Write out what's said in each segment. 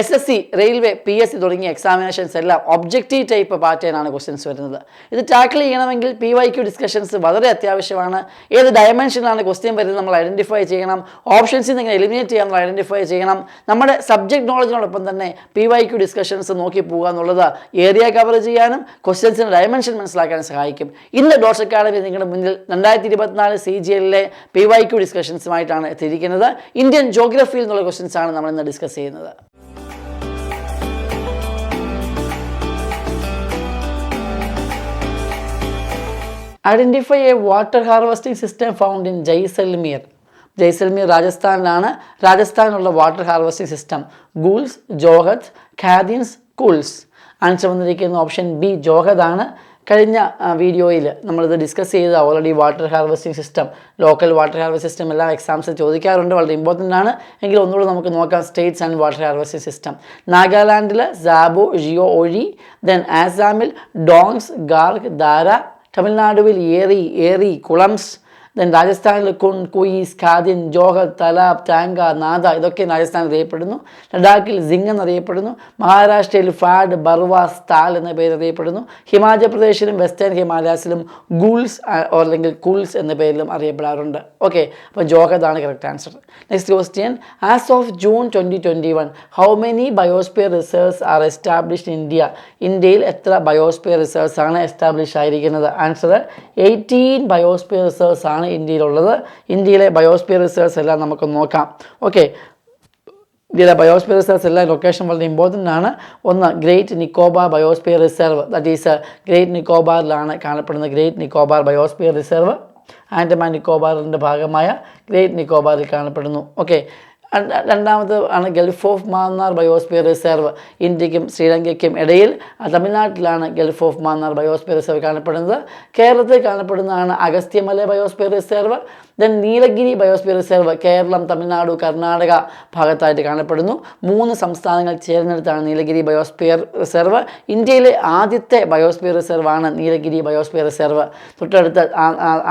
SSC, railway, PSC തുടങ്ങിയ examinations എല്ലാം objective type പാറ്റേണാണ് questions വരുന്നത്. ഇത് ടാക്കിൾ ചെയ്യണമെങ്കിൽ PYQ ഡിസ്കഷൻസ് വളരെ അത്യാവശ്യമാണ്. ഏത് ഡയമെൻഷനിലാണ് ക്വസ്റ്റ്യൻ വരുന്നത് നമ്മൾ ഐഡൻറ്റിഫൈ ചെയ്യണം. ഓപ്ഷൻസിൽ നിന്ന് എങ്ങനെ എലിമിനേറ്റ് ചെയ്യാൻ നമ്മൾ ഐഡൻറ്റിഫൈ ചെയ്യണം. നമ്മുടെ സബ്ജക്ട് നോളജിനോടൊപ്പം തന്നെ PYQ ഡിസ്കഷൻസ് നോക്കി പോകുക എന്നുള്ളത് ഏരിയ കവർ ചെയ്യാനും ക്വസ്റ്റ്യൻസിൻ്റെ ഡയമെൻഷൻ മനസ്സിലാക്കാനും സഹായിക്കും. ഇന്ന് ഡോട്ട്സ് അക്കാഡമി നിങ്ങളുടെ മുന്നിൽ 2024 CGL PYQ ഡിസ്കഷൻസുമായിട്ടാണ് എത്തിയിരിക്കുന്നത്. ഇന്ത്യൻ ജോഗ്രഫിയിൽ നിന്നുള്ള ക്വസ്റ്റ്യൻസ് ആണ് നമ്മൾ ഇന്ന് ഡിസ്കസ് ചെയ്യുന്നത്. Identify a water harvesting system found in Jaisalmer. Jaisalmer രാജസ്ഥാനിലാണ്. രാജസ്ഥാനിലുള്ള water harvesting system guls, johad, khadins, kuls. Answer വന്നിരിക്കുന്ന ഓപ്ഷൻ ബി ജോഹത് ആണ്. കഴിഞ്ഞ വീഡിയോയിൽ നമ്മളിത് ഡിസ്കസ് ചെയ്ത already water harvesting system, local water harvesting system എല്ലാം എക്സാംസിൽ ചോദിക്കാറുണ്ട്, വളരെ ഇമ്പോർട്ടൻ്റ് ആണ്. എങ്കിൽ ഒന്നുകൂടെ നമുക്ക് നോക്കാം states and water harvesting system. നാഗാലാൻഡിൽ സാബോ, ജിയോ, ഒഴി. ദെൻ ആസാമിൽ ഡോങ്സ്, ഗാർഗ്, ദാര. തമിഴ്നാടുവിൽ ഏറി, കുളംസ്. ദെൻ രാജസ്ഥാനിൽ കുൺ, കുയിസ്, ഖാദിൻ, ജോഹർ, തലാബ്, ടാങ്ക, നാദ. ഇതൊക്കെ രാജസ്ഥാനിൽ അറിയപ്പെടുന്നു. ലഡാക്കിൽ സിംഗ് എന്നറിയപ്പെടുന്നു. മഹാരാഷ്ട്രയിൽ ഫാഡ്, ബർവാസ്, താൽ എന്ന പേര് അറിയപ്പെടുന്നു. ഹിമാചൽ പ്രദേശിലും വെസ്റ്റേൺ ഹിമാലയാസിലും ഗൂൾസ് അല്ലെങ്കിൽ കുൾസ് എന്ന പേരിലും അറിയപ്പെടാറുണ്ട്. ഓക്കെ, അപ്പോൾ ജോഹദാണ് correct answer. Next question. As of June 2021 how many biosphere reserves are established in India? ഇന്ത്യയിൽ എത്ര ബയോസ്ഫിയർ റിസർവ്സ് ആണ് എസ്റ്റാബ്ലിഷ് ആയിരിക്കുന്നത്? ആൻസർ 18 ബയോസ്ഫിയർ റിസർവ്സ് ആണ് ഇന്ത്യയിലുള്ളത്. ഇന്ത്യയിലെ ബയോസ്ഫിയർ റിസർവ്സ് എല്ലാം നമുക്ക് നോക്കാം. ഓക്കെ, ഇന്ത്യയിലെ ബയോസ്ഫിയർ റിസർവ്സ് എല്ലാം ലൊക്കേഷൻ വളരെ ഇമ്പോർട്ടൻ്റ് ആണ്. ഒന്ന് great Nicobar biosphere reserve, that is great നിക്കോബാറിലാണ് കാണപ്പെടുന്നത്. Great Nicobar biosphere reserve Andaman നിക്കോബാറിൻ്റെ ഭാഗമായ ഗ്രേറ്റ് നിക്കോബാറിൽ കാണപ്പെടുന്നു. ഓക്കെ, രണ്ടാമത് ആണ് gulf of Mannar biosphere reserve. ഇന്ത്യക്കും ശ്രീലങ്കയ്ക്കും ഇടയിൽ തമിഴ്നാട്ടിലാണ് gulf of Mannar biosphere reserve കാണപ്പെടുന്നത്. കേരളത്തിൽ കാണപ്പെടുന്നതാണ് Agasthyamala biosphere reserve. Then Nilgiri biosphere reserve Kerala, Tamil Nadu, Karnataka ഭാഗത്തായിട്ട് കാണപ്പെടുന്നു. 3 സംസ്ഥാനങ്ങൾ ചേർന്നെടുത്താണ് നീലഗിരി ബയോസ്ഫിയർ റിസർവ്. ഇന്ത്യയിലെ ആദ്യത്തെ ബയോസ്ഫിയർ റിസർവാണ് നീലഗിരി ബയോസ്ഫിയർ റിസർവ്. തൊട്ടടുത്ത്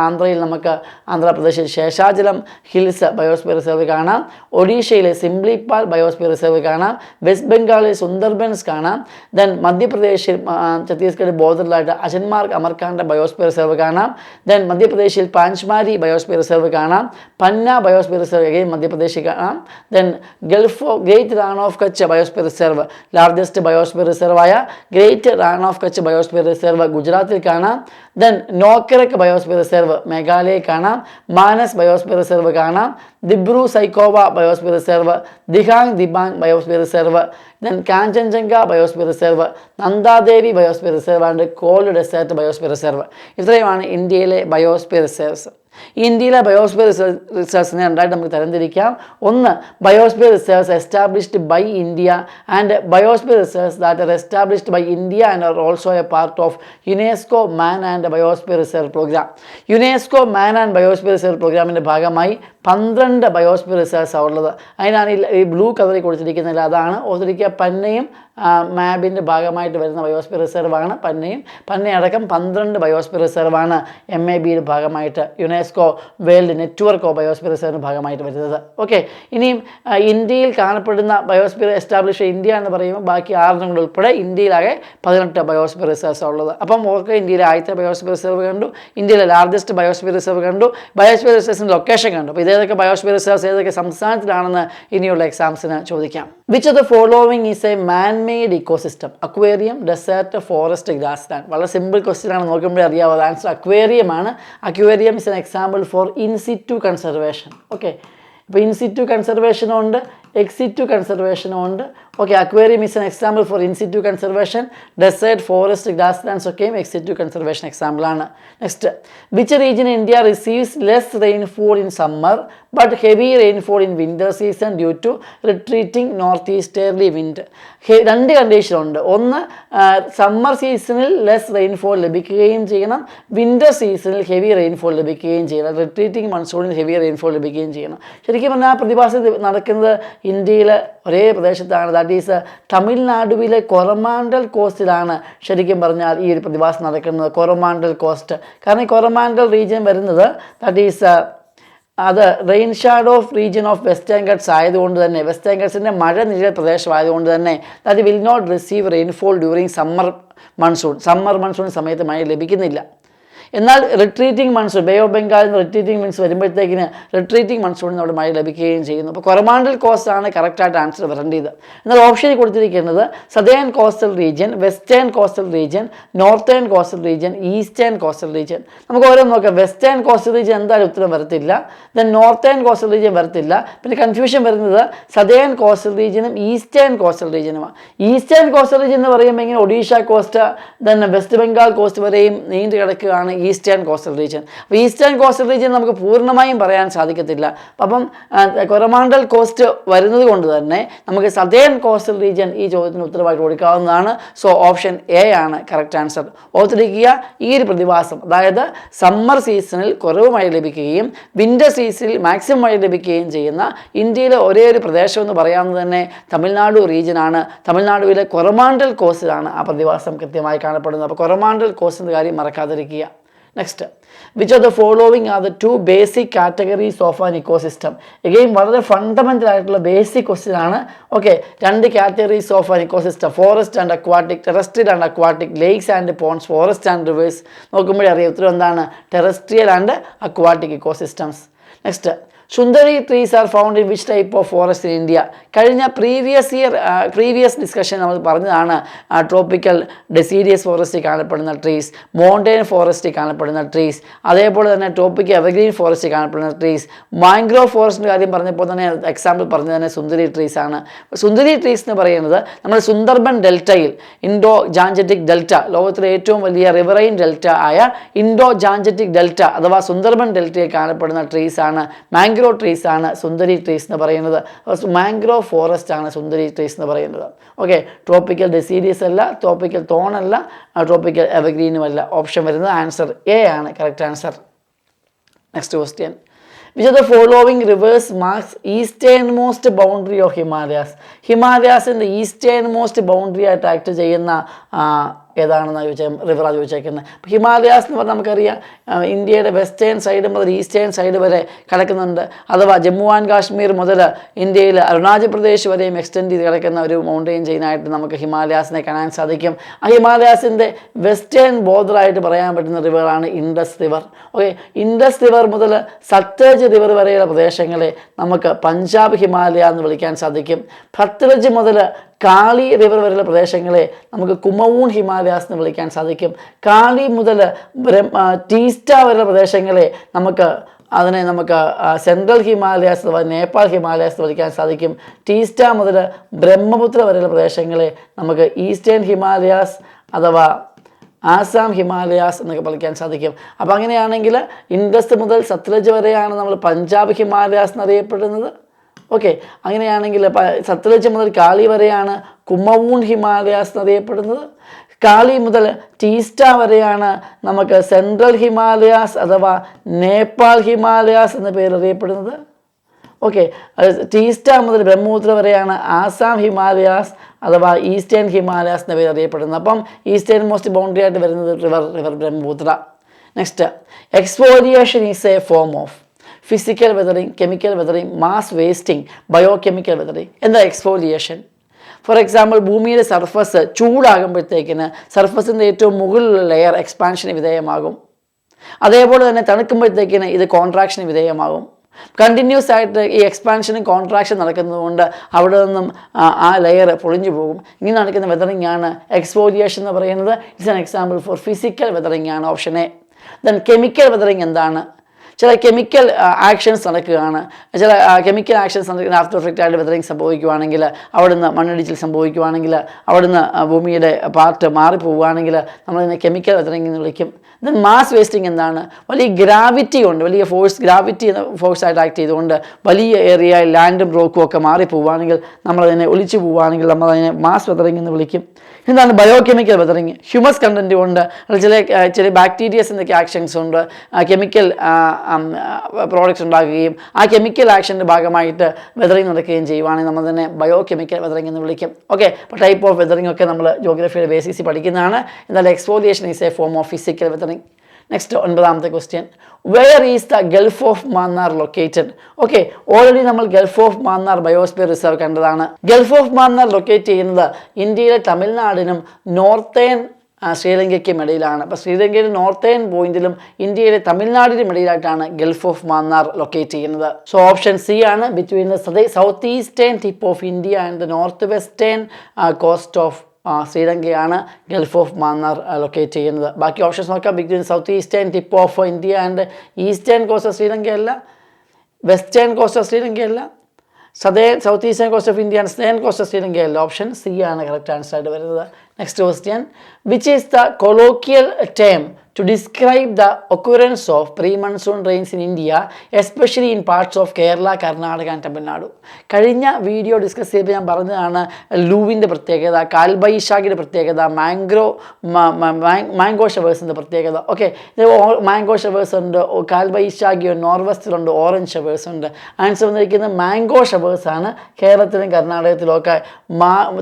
ആന്ധ്രയിൽ നമുക്ക് ആന്ധ്രാപ്രദേശിൽ ശേഷാചലം ഹിൽസ് ബയോസ്ഫിയർ റിസർവ് കാണാം. ഒഡീഷയിലെ സിംപ്ലിപാൽ ബയോസ്ഫിയർ റിസർവ് കാണാം. വെസ്റ്റ് ബംഗാളിൽ സുന്ദർബൻസ് കാണാം. ദെൻ മധ്യപ്രദേശിൽ ഛത്തീസ്ഗഡ് ബോർഡറിലായിട്ട് അജന്മാർഗ് അമർകാണ്ട ബയോസ്ഫിയർ റിസർവ് കാണാം. ദെൻ മധ്യപ്രദേശിൽ പാഞ്ച്മാരി ബയോസ്ഫിയർ റിസർവ് കാണാം. പന്ന ബയോസ്ഫിയർ റിസർവ് അഗൈൻ മധ്യപ്രദേശിൽ കാണാം. Then great Rann of Kutch biosphere reserve, largest biosphere റിസർവായ great Rann of Kutch biosphere reserve ഗുജറാത്തിൽ കാണാം. ദെൻ നോക്കറക് ബയോസ്ഫിയർ റിസർവ് മേഘാലയയിൽ കാണാം. മാനസ് ബയോസ്ഫിയർ റിസർവ് കാണാം. Dibru Saikhowa biosphere reserve, Dihang Dibang biosphere reserve. Then Kanchenjunga biosphere reserve, Nanda Devi biosphere reserve and cold desert biosphere reserve. ഇത്രയുമാണ് ഇന്ത്യയിലെ ബയോസ്ഫിയർ റിസർവ്സ്. ഇന്ത്യയിലെ biosphere റിസർവ്സിനെ രണ്ടായിട്ട് നമുക്ക് തരംതിരിക്കാം. ഒന്ന്, biosphere reserves established by India and biosphere reserves that are established by India and are also a part of UNESCO man and biosphere reserve programme. UNESCO man and biosphere reserve പ്രോഗ്രാമിൻ്റെ ഭാഗമായി 12 biosphere റിസർവ്സാണ് ഉള്ളത്. അതിനാണ് ഈ blue കളറിൽ കൊടുത്തിരിക്കുന്നത്. അതാണ് ഓർത്തിരിക്കുക. പന്നയും മാബിൻ്റെ ഭാഗമായിട്ട് വരുന്ന ബയോസ്ഫിയർ റിസർവാണ് പന്നയും. പന്നയടക്കം 12 ബയോസ്ഫിയർ റിസർവാണ് MABയുടെ ഭാഗമായിട്ട് UNESCO world network of biosphere റിസർവിൻ്റെ ഭാഗമായിട്ട് വരുന്നത്. ഓക്കെ, ഇനിയും ഇന്ത്യയിൽ കാണപ്പെടുന്ന ബയോസ്ഫിയർ എസ്റ്റാബ്ലിഷ് ഇന്ത്യ എന്ന് പറയുമ്പോൾ ബാക്കി 6 കൂടെ ഉൾപ്പെടെ ഇന്ത്യയിലാകെ 18 ബയോസ്ഫിയർ റിസർവ്സാണ് ഉള്ളത്. അപ്പം ഓർക്കുക, ഇന്ത്യയിലെ ആദ്യത്തെ ബയോസ്ഫിയർ റിസർവ് കണ്ടു, ഇന്ത്യയിലെ ലാർജസ്റ്റ് ബയോസ്ഫിയർ റിസർവ് കണ്ടു, ബയോസ്ഫിയർ റിസർവ്സിൻ്റെ ലൊക്കേഷൻ കണ്ടു. അപ്പോൾ ഏതൊക്കെ ബയോസ്ഫിയർ റിസർവ്സ് ഏതൊക്കെ സംസ്ഥാനത്തിലാണെന്ന് ഇനിയുള്ള എക്സാംസിന് ചോദിക്കാം. Which of the following is a man made ecosystem? Aquarium, desert, forest, grassland. വളരെ സിമ്പിൾ ക്വസ്റ്റ്യൻ ആണ്, നോക്കുമ്പോഴേ അറിയാവുന്നത്. ആൻസർ അക്വേറിയം ആണ്. Aquarium is an example for in situ conservation. Okay, ഇപ്പോൾ ഇൻസിറ്റു കൺസർവേഷനും ഉണ്ട്, എക്സിറ്റു കൺസർവേഷനും ഉണ്ട്. Okay, aquarium is an example for in situ conservation. Desert, forest, grasslands ഒക്കെയും എക്സിറ്റു കൺസർവേഷൻ എക്സാമ്പിളാണ്. Next, which region in India receives less rainfall in summer but heavy rainfall in winter season due to retreating north easterly wind? 2 കണ്ടീഷനുണ്ട്. ഒന്ന്, summer സീസണിൽ less rainfall ലഭിക്കുകയും ചെയ്യണം, winter സീസണിൽ heavy rainfall ലഭിക്കുകയും ചെയ്യണം. റിട്രീറ്റിംഗ് മൺസൂണിൽ ഹെവി റെയിൻഫോൾ ലഭിക്കുകയും ചെയ്യണം. ശരിക്കും പറഞ്ഞാൽ ആ പ്രതിഭാസം നടക്കുന്നത് ഇന്ത്യയിലെ ഒരേ പ്രദേശത്താണ്. ദാറ്റ് ഈസ് തമിഴ്നാടുവിലെ കൊറമാൻഡൽ കോസ്റ്റിലാണ് ശരിക്കും പറഞ്ഞാൽ ഈ ഒരു പ്രതിഭാസം നടക്കുന്നത്. കൊറമാൻഡൽ കോസ്റ്റ്. കാരണം ഈ കൊറമാൻഡൽ റീജിയൻ വരുന്നത് ദാറ്റ് ഈസ് അത് rain shadow of region of Western Ghats ആയതുകൊണ്ട് തന്നെ, വെസ്റ്റേൺ ഗട്ട്സിൻ്റെ മഴ നിഴൽ പ്രദേശമായതുകൊണ്ട് തന്നെ that will not receive rainfall during summer monsoon സമയത്ത് മഴ ലഭിക്കുന്നില്ല. എന്നാൽ റിട്രീറ്റിംഗ് മൺസൂൺ, ബേ ഓഫ് ബംഗാളിൽ നിന്ന് റിട്രീറ്റിംഗ് മീൻസ് വരുമ്പോഴത്തേക്കിന് റിട്രീറ്റിംഗ് മൺസൂണിൽ നമ്മുടെ മഴ ലഭിക്കുകയും ചെയ്യുന്നു. അപ്പോൾ കൊറമാണ്ടൽ കോസ്റ്റ് ആണ് കറക്റ്റായിട്ട് ആൻസർ വരേണ്ടത്. എന്നാൽ ഓപ്ഷനിൽ കൊടുത്തിരിക്കുന്നത് southern coastal region, western coastal region, northern coastal region, eastern coastal region. നമുക്ക് ഓരോ നോക്കാം. വെസ്റ്റേൺ കോസ്റ്റൽ റീജിയൻ എന്തായാലും ഉത്തരം വരത്തില്ല. ദെൻ നോർത്തേൺ കോസ്റ്റൽ റീജിയൻ വരത്തില്ല. പിന്നെ കൺഫ്യൂഷൻ വരുന്നത് സദേൺ കോസ്റ്റൽ റീജിയനും ഈസ്റ്റേൺ കോസ്റ്റൽ റീജിയനുമാണ്. ഈസ്റ്റേൺ കോസ്റ്റൽ റീജിയൻ എന്ന് പറയുമ്പോൾ ഇങ്ങനെ Odisha coast, then west Bengal coast വരെയും നീണ്ടു കിടക്കുകയാണ് ഈസ്റ്റേൺ കോസ്റ്റൽ റീജിയൻ. അപ്പോൾ ഈസ്റ്റേൺ കോസ്റ്റൽ റീജിയൻ നമുക്ക് പൂർണ്ണമായും പറയാൻ സാധിക്കത്തില്ല. അപ്പം കൊറമാണ്ടൽ കോസ്റ്റ് വരുന്നത് കൊണ്ട് തന്നെ നമുക്ക് സദേൺ കോസ്റ്റൽ റീജിയൻ ഈ ചോദ്യത്തിന് ഉത്തരവായിട്ട് കൊടുക്കാവുന്നതാണ്. സോ ഓപ്ഷൻ എ ആണ് കറക്റ്റ് ആൻസർ. ഓർത്തിരിക്കുക, ഈ ഒരു പ്രതിഭാസം, അതായത് സമ്മർ സീസണിൽ കുറവ് മഴ ലഭിക്കുകയും വിൻ്റർ സീസണിൽ മാക്സിമം മഴ ലഭിക്കുകയും ചെയ്യുന്ന ഇന്ത്യയിലെ ഒരേ ഒരു പ്രദേശം എന്ന് പറയാവുന്നത് തന്നെ തമിഴ്നാട് റീജിയനാണ്. തമിഴ്നാടുവിലെ കൊറമാണ്ടൽ കോസ്റ്റിലാണ് ആ പ്രതിഭാസം കൃത്യമായി കാണപ്പെടുന്നത്. അപ്പോൾ കൊറമാണ്ടൽ കോസ്റ്റിൻ്റെ കാര്യം മറക്കാതിരിക്കുക. Next, which of the following are the 2 basic categories of an ecosystem? Again വളരെ ഫണ്ടമെൻ്റൽ ആയിട്ടുള്ള ബേസിക് ക്വസ്റ്റ്യൻ ആണ്. Okay, 2 categories of an ecosystem, forest and aquatic, terrestrial and aquatic, lakes and ponds, forest and rivers. നോക്കുമ്പോഴേ അറിയാം ഉത്തരം എന്താണ്, terrestrial and aquatic ecosystems. Next, sundari trees are found in which type of forest in India? കഴിഞ്ഞ previous discussion നമ്മൾ പറഞ്ഞതാണ് tropical deciduous ഫോറസ്റ്റിൽ കാണപ്പെടുന്ന trees, mountain ഫോറസ്റ്റിൽ കാണപ്പെടുന്ന trees, അതേപോലെ തന്നെ ട്രോപ്പിക്കൽ എവർഗ്രീൻ ഫോറസ്റ്റിൽ കാണപ്പെടുന്ന ട്രീസ്. മാംഗ്രോവ് ഫോറസ്റ്റിൻ്റെ കാര്യം പറഞ്ഞപ്പോൾ തന്നെ എക്സാമ്പിൾ പറഞ്ഞത് തന്നെ സുന്ദരി ട്രീസ് ആണ്. സുന്ദരി ട്രീസ് എന്ന് പറയുന്നത് നമ്മുടെ സുന്ദർബൻ ഡെൽറ്റയിൽ, ഇൻഡോ ജാഞ്ചറ്റിക് ഡെൽറ്റ, ലോകത്തിലെ ഏറ്റവും വലിയ റിവറൈൻ ഡെൽറ്റ ആയ ഇൻഡോ ജാഞ്ചറ്റിക് ഡെൽറ്റ അഥവാ സുന്ദർബൻ ഡെൽറ്റയിൽ കാണപ്പെടുന്ന ട്രീസ് ആണ്. മാംഗ്രോവ് ട്രീസ് ആണ് സുന്ദരി ട്രീസ് എന്ന് പറയുന്നത്. മാംഗ്രോവ് ഫോറസ്റ്റ് ആണ് സുന്ദരി ട്രീസ് എന്ന് പറയുന്നത്. ഓക്കെ, ട്രോപ്പിക്കൽ ഡെസീഡിയസ് അല്ല, ട്രോപ്പിക്കൽ തോൺ അല്ല, ട്രോപ്പിക്കൽ എവർഗ്രീനും അല്ല. ഓപ്ഷൻ വരുന്നത് ആൻസർ എ ആണ് correct answer. Next question, which of the following rivers marks eastern most boundary of Himalayas? ഹിമാലയാസിൻ്റെ ഈസ്റ്റേൺ മോസ്റ്റ് ബൗണ്ടറി ആയിട്ട് ആക്ട് ചെയ്യുന്ന ഏതാണെന്ന് റിവറാണ് ചോദിച്ചേക്കുന്നത്. അപ്പോൾ ഹിമാലയാസ് എന്ന് പറഞ്ഞാൽ നമുക്കറിയാം ഇന്ത്യയുടെ വെസ്റ്റേൺ സൈഡ് മുതൽ ഈസ്റ്റേൺ സൈഡ് വരെ കിടക്കുന്നുണ്ട്. അഥവാ ജമ്മു ആൻഡ് കാശ്മീർ മുതൽ ഇന്ത്യയിൽ അരുണാചൽ പ്രദേശ് വരെയും എക്സ്റ്റെൻഡ് ചെയ്ത് കിടക്കുന്ന ഒരു മൗണ്ടെയിൻ ചെയിനായിട്ട് നമുക്ക് ഹിമാലയാസിനെ കാണാൻ സാധിക്കും. ആ ഹിമാലയാസിൻ്റെ വെസ്റ്റേൺ ബോർഡറായിട്ട് പറയാൻ പറ്റുന്ന റിവറാണ് Indus river. Okay, Indus river മുതൽ സത്ലജ് റിവർ വരെയുള്ള പ്രദേശങ്ങളെ നമുക്ക് പഞ്ചാബ് ഹിമാലയ എന്ന് വിളിക്കാൻ സാധിക്കും. സത്ലജ് മുതൽ കാളി റിവർ വരെയുള്ള പ്രദേശങ്ങളെ നമുക്ക് കുമവൂൺ ഹിമാലയാസ് എന്ന് വിളിക്കാൻ സാധിക്കും. കാളി മുതൽ ടീസ്റ്റ വരെയുള്ള പ്രദേശങ്ങളെ നമുക്ക് സെൻട്രൽ ഹിമാലയാസ് അഥവാ നേപ്പാൾ ഹിമാലയാസ് എന്ന് വിളിക്കാൻ സാധിക്കും. ടീസ്റ്റ മുതൽ ബ്രഹ്മപുത്ര വരെയുള്ള പ്രദേശങ്ങളെ നമുക്ക് ഈസ്റ്റേൺ ഹിമാലയാസ് അഥവാ ആസാം ഹിമാലയാസ് എന്നൊക്കെ വിളിക്കാൻ സാധിക്കും. അപ്പോൾ അങ്ങനെയാണെങ്കിൽ ഇൻഡസ് മുതൽ സത്ലജ് വരെയാണ് നമ്മൾ പഞ്ചാബ് ഹിമാലയാസ് എന്നറിയപ്പെടുന്നത്. ഓക്കെ, അങ്ങനെയാണെങ്കിൽ സത്ലജ് മുതൽ കാളി വരെയാണ് കുമവൂൺ ഹിമാലയാസ് എന്നറിയപ്പെടുന്നത്. കാളി മുതൽ ടീസ്റ്റ വരെയാണ് നമുക്ക് സെൻട്രൽ ഹിമാലയാസ് അഥവാ നേപ്പാൾ ഹിമാലയാസ് എന്ന പേര് അറിയപ്പെടുന്നത്. ഓക്കെ, ടീസ്റ്റ മുതൽ ബ്രഹ്മപുത്ര വരെയാണ് ആസാം ഹിമാലയാസ് അഥവാ ഈസ്റ്റേൺ ഹിമാലയാസ് എന്ന പേര് അറിയപ്പെടുന്നത്. അപ്പം ഈസ്റ്റേൺ മോസ്റ്റ് ബൗണ്ടറി ആയിട്ട് വരുന്നത് river Brahmaputra. Next, exfoliation is a form of physical weathering, chemical weathering, mass wasting, biochemical weathering. എന്താ എക്സ്ഫോലിയേഷൻ? ഫോർ എക്സാമ്പിൾ, ഭൂമിയുടെ സർഫസ് ചൂടാകുമ്പോഴത്തേക്കിന് സർഫസിൻ്റെ ഏറ്റവും മുകളിലുള്ള ലെയർ എക്സ്പാൻഷന് വിധേയമാകും. അതേപോലെ തന്നെ തണുക്കുമ്പോഴത്തേക്കിന് ഇത് കോൺട്രാക്ഷന് വിധേയമാകും. കണ്ടിന്യൂസ് ആയിട്ട് ഈ എക്സ്പാൻഷനും കോൺട്രാക്ഷൻ നടക്കുന്നതുകൊണ്ട് അവിടെ നിന്നും ആ ലെയർ പൊളിഞ്ഞു പോകും. ഇങ്ങനെ നടക്കുന്ന വെതറിങ് ആണ് എക്സ്ഫോലിയേഷൻ എന്ന് പറയുന്നത്. It's an example for physical weathering ആണ് option A. Then chemical weathering എന്താണ്? ചില കെമിക്കൽ ആക്ഷൻസ് നടക്കുകയാണ്. ചില കെമിക്കൽ ആക്ഷൻസ് നടക്കുന്ന ആഫ്റ്റർ എഫക്റ്റ് ആയിട്ട് വെതറിങ് സംഭവിക്കുകയാണെങ്കിൽ, അവിടുന്ന് മണ്ണിടിച്ചിൽ സംഭവിക്കുകയാണെങ്കിൽ, അവിടുന്ന് ഭൂമിയുടെ പാർട്ട് മാറിപ്പോവുകയാണെങ്കിൽ നമ്മളതിനെ കെമിക്കൽ വെതറിങ് എന്ന് വിളിക്കും. ദെൻ മാസ് വേസ്റ്റിംഗ് എന്താണ്? വലിയ ഗ്രാവിറ്റി കൊണ്ട്, വലിയ ഗ്രാവിറ്റി എന്ന ഫോഴ്സായിട്ട് ആക്ട് ചെയ്തുകൊണ്ട് വലിയ ഏരിയ ലാൻഡും റോക്കും ഒക്കെ മാറിപ്പോവുകയാണെങ്കിൽ, നമ്മളതിനെ ഒലിച്ചു പോവുകയാണെങ്കിൽ നമ്മളതിനെ മാസ് വെതറിങ് എന്ന് വിളിക്കും. എന്താണ് ബയോകെമിക്കൽ വെതറിങ്? ഹ്യൂമസ് കണ്ടൻറ്റ് കൊണ്ട് ചില ബാക്ടീരിയസ് എന്നൊക്കെ ആക്ഷൻസ് കൊണ്ട് കെമിക്കൽ പ്രോഡക്റ്റ്സ് ഉണ്ടാക്കുകയും ആ കെമിക്കൽ ആക്ഷൻ്റെ ഭാഗമായിട്ട് വെതറിങ് നടക്കുകയും ചെയ്യുവാണെങ്കിൽ നമ്മൾ തന്നെ ബയോകെമിക്കൽ വെതറിങ് എന്ന് വിളിക്കും. ഓക്കെ, അപ്പോൾ ടൈപ്പ് ഓഫ് വെതറിങ് ഒക്കെ നമ്മൾ ജോഗ്രഫിയുടെ ബേസിക്സിൽ പഠിക്കുന്നതാണ്. എന്നാൽ exfoliation is a form of physical weathering. Next 9ാമത്തെ question, where is the gulf of Mannar located? Okay, already നമ്മൾ gulf of Mannar biosphere reserve കണ്ടതാണ്. ഗൾഫ് ഓഫ് മാന്നാർ ലൊക്കേറ്റ് ചെയ്യുന്നത് ഇന്ത്യയിലെ തമിഴ്നാടിനും നോർത്തേൺ ശ്രീലങ്കയ്ക്കും ഇടയിലാണ്. അപ്പോൾ ശ്രീലങ്കയിലെ നോർത്തേൺ പോയിന്റിലും ഇന്ത്യയിലെ തമിഴ്നാടിനും ഇടയിലായിട്ടാണ് ഗൾഫ് ഓഫ് മാന്നാർ ലൊക്കേറ്റ് ചെയ്യുന്നത്. സോ ഓപ്ഷൻ സി ആണ്, between the south eastern tip of India and the north western coast of ശ്രീലങ്കയാണ് ഗൾഫ് ഓഫ് മാന്നാർ ലൊക്കേറ്റ് ചെയ്യുന്നത്. ബാക്കി ഓപ്ഷൻസ് നോക്കാം. Between south eastern tip of India and eastern coast of ശ്രീലങ്കയല്ല, western coast of ശ്രീലങ്കയല്ല, south eastern coast of India and southern coast of ശ്രീലങ്കയല്ല. Option C ആണ് correct answer ആയിട്ട് വരുന്നത്. Next question, which is the colloquial term to describe the occurrence of pre-monsoon rains in India, especially in parts of Kerala, Karnataka and Tamil Nadu. കഴിഞ്ഞ video discuss ചെയ്തപ്പോൾ ഞാൻ പറഞ്ഞതാണ് ലൂവിൻ്റെ പ്രത്യേകത, കാൽബൈശാഖിയുടെ പ്രത്യേകത, mango ഷവേഴ്സിൻ്റെ പ്രത്യേകത. ഓക്കെ, മാംഗോ ഷവേഴ്സ് ഉണ്ട്, Kalbaishakhi north വെസ്റ്റിലുണ്ട്, orange showers ഉണ്ട്. Answer വന്നിരിക്കുന്നത് മാംഗോ ഷവേഴ്സാണ്. കേരളത്തിലും കർണാടകത്തിലും ഒക്കെ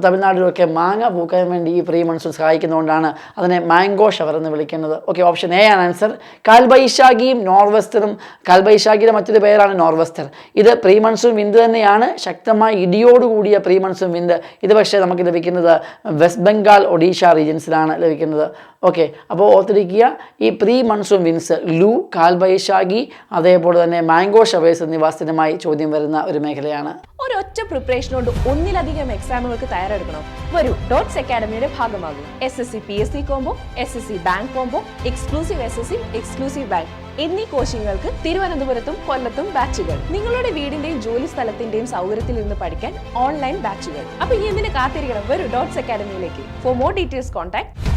തമിഴ്നാട്ടിലും ഒക്കെ മാങ്ങ പൂക്കാൻ വേണ്ടി ഈ പ്രീ മൺസൂൺ സഹായിക്കുന്നതുകൊണ്ടാണ് അതിനെ മാംഗോ ഷവർ എന്ന് വിളിക്കുന്നത്. ഓക്കെ, ഓപ്ഷൻ എ ആണ് ആൻസർ. കാൽബൈശാഖിയും നോർവെസ്റ്ററും, കാൽബൈശാഖിയുടെ മറ്റൊരു പേരാണ് നോർവെസ്റ്റർ. ഇത് പ്രീ മൺസൂൺ വിൻഡ് തന്നെയാണ്, ശക്തമായ ഇടിയോടുകൂടിയ പ്രീ മൺസൂൺ വിൻഡ്. ഇത് പക്ഷേ നമുക്ക് ലഭിക്കുന്നത് വെസ്റ്റ് ബംഗാൾ, ഒഡീഷ റീജിയൻസിലാണ് ലഭിക്കുന്നത്. ഓക്കെ, അപ്പോൾ ഓർത്തിരിക്കുക, ഈ പ്രീ മൺസൂൺ വിൻസ് ലൂ, കാൽബൈശാഖി, അതേപോലെ തന്നെ മാംഗോ ഷവേഴ്സ് എന്നിവ സ്ഥിരമായി ചോദ്യം വരുന്ന ഒരു മേഖലയാണ്. ഒരൊറ്റ പ്രിപ്പറേഷൻ കൊണ്ട് ഒന്നിലധികം എക്സാമുകൾക്ക് തയ്യാറെടുക്കണം. വരൂ, ഡോട്ട്സ് അക്കാഡമിയുടെ ഭാഗമാകും. SSC PSC combo, SSC bank combo, exclusive SSC, exclusive bank എന്നീ കോച്ചിങ്ങുകൾക്ക് തിരുവനന്തപുരത്തും കൊല്ലത്തും ബാച്ചുകൾ. നിങ്ങളുടെ വീടിന്റെയും ജോലി സ്ഥലത്തിന്റെയും സൗകര്യത്തിൽ നിന്ന് പഠിക്കാൻ ഓൺലൈൻ ബാച്ചുകൾ. അപ്പൊ ഇനി എന്തിനു കാത്തിരിക്കണം? വരൂ ഡോട്ട്സ് അക്കാഡമിയിലേക്ക്. For more details contact